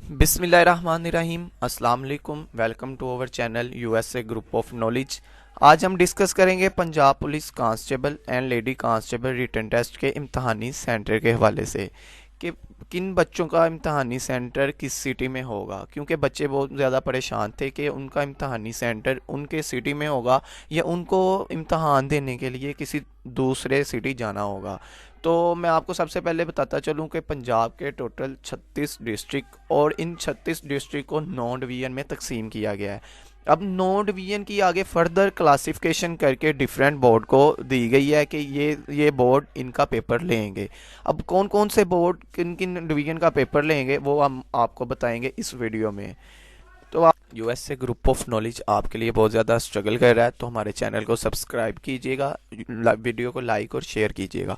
بسم اللہ الرحمن الرحیم۔ السلام علیکم، welcome to our channel U S A group of knowledge. آج ہم ڈسکس کریں گے Punjab police constable and lady constable written test کے امتحانی سینٹر کے حوالے سے کہ کن بچوں کا امتحانی سینٹر کس سٹی میں ہوگا، کیونکہ بچے بہت زیادہ پریشان تھے کہ ان کا امتحانی سینٹر ان کے سٹی میں ہوگا یا ان کو امتحان دینے کے لیے کسی دوسرے سٹی جانا ہوگا۔ تو میں آپ کو سب سے پہلے بتاتا چلوں کہ پنجاب کے ٹوٹل 36 ڈسٹرکٹ اور ان 36 ڈسٹرکٹ کو 9 ڈویژن میں تقسیم کیا گیا ہے۔ اب 9 ڈویژن کی آگے فردر کلاسیفیکیشن کر کے ڈیفرنٹ بورڈ کو دی گئی ہے کہ یہ بورڈ ان کا پیپر لیں گے۔ اب کون کون سے بورڈ کن کن ڈویژن کا پیپر لیں گے وہ ہم آپ کو بتائیں گے اس ویڈیو میں۔ تو you S A group of knowledge آپ کے لیے بہت زیادہ اسٹرگل کر رہا ہے، تو ہمارے چینل کو سبسکرائب کیجیے گا، ویڈیو کو لائک اور شیئر کیجیے گا۔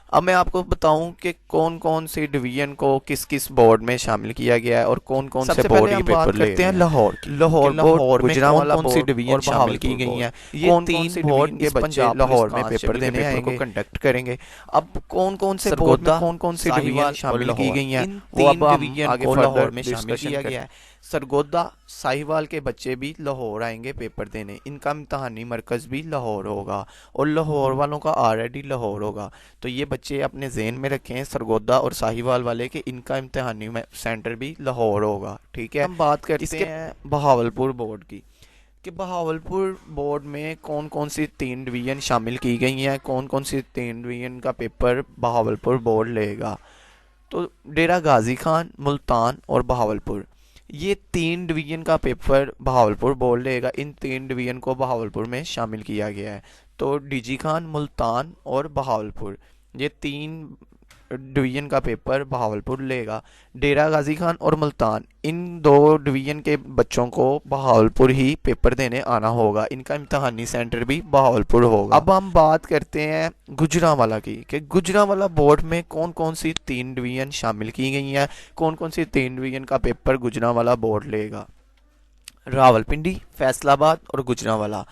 اب میں آپ کو بتاؤں کہ کون کون سی ڈویژن کو کس کس بورڈ میں شامل کیا گیا ہے اور کون کون سے بورڈ یہ پیپر لے رہے ہیں۔ لاہور کی، لاہور میں کون کون سی ڈویژن شامل کی گئی ہیں، کون کون سی ڈویژن کے بچے لاہور میں پیپر دینے آئیں گے، کنڈکٹ کریں گے۔ اب کون کون سے بورڈ میں کون کون سی ڈویژن شامل کی گئی ہیں وہ اب ہم آگے لاہور میں شامل کیا گیا ہے۔ سرگودا ساہیوال کے بچے بھی لاہور آئیں گے پیپر دینے، ان کا امتحانی مرکز بھی لاہور ہوگا اور لاہور والوں کا آلریڈی لاہور ہوگا۔ تو یہ بچے اپنے ذہن میں رکھیں، سرگودا اور ساہیوال والے، کہ ان کا امتحانی سینٹر بھی لاہور ہوگا، ٹھیک ہے۔ ہم بات کرتے ہیں بہاولپور بورڈ کی کہ بہاولپور بورڈ میں کون کون سی 3 ڈویژن شامل کی گئی ہیں، کون کون سی 3 ڈویژن کا پیپر بہاولپور بورڈ لے گا۔ تو ڈیرہ غازی خان، ملتان اور بہاولپور، یہ 3 ڈویژن کا پیپر بہاولپور بورڈ لے گا۔ ان 3 ڈویژن کو بہاولپور میں شامل کیا گیا ہے۔ تو ڈی جی خان، ملتان اور بہاولپور، یہ 3 ڈویژن کا پیپر بہاولپور لے گا۔ ڈیرہ غازی خان اور ملتان، ان 2 ڈویژن کے بچوں کو بہاولپور ہی پیپر دینے آنا ہوگا، ان کا امتحانی سینٹر بھی بہاولپور ہوگا۔ اب ہم بات کرتے ہیں گوجرانوالہ کی کہ گوجرانوالہ بورڈ میں کون کون سی 3 ڈویژن شامل کی گئی ہیں، کون کون سی 3 ڈویژن کا پیپر گوجرانوالہ بورڈ لے گا۔ راولپنڈی، فیصل آباد اور گوجرانوالہ،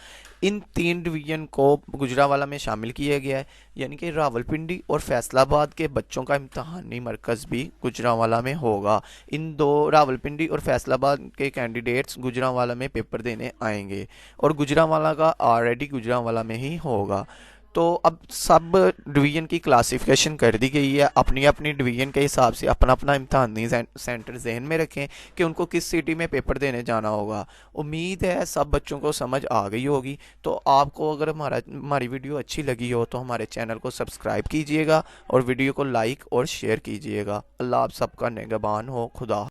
ان 3 ڈویژن کو گوجرانوالہ میں شامل کیا گیا ہے، یعنی کہ راولپنڈی اور فیصل آباد کے بچوں کا امتحانی مرکز بھی گوجرانوالہ میں ہوگا۔ ان 2 راولپنڈی اور فیصل آباد کے کینڈیڈیٹس گوجرانوالہ میں پیپر دینے آئیں گے اور گوجرانوالہ کا آلریڈی گوجرانوالہ میں ہی ہوگا۔ تو اب سب ڈویژن کی کلاسیفیکیشن کر دی گئی ہے، اپنی اپنی ڈویژن کے حساب سے اپنا اپنا امتحانی سینٹر ذہن میں رکھیں کہ ان کو کس سٹی میں پیپر دینے جانا ہوگا۔ امید ہے سب بچوں کو سمجھ آ گئی ہوگی۔ تو آپ کو اگر ہماری ویڈیو اچھی لگی ہو تو ہمارے چینل کو سبسکرائب کیجیے گا اور ویڈیو کو لائک اور شیئر کیجیے گا۔ اللہ آپ سب کا نگہبان ہو۔ خدا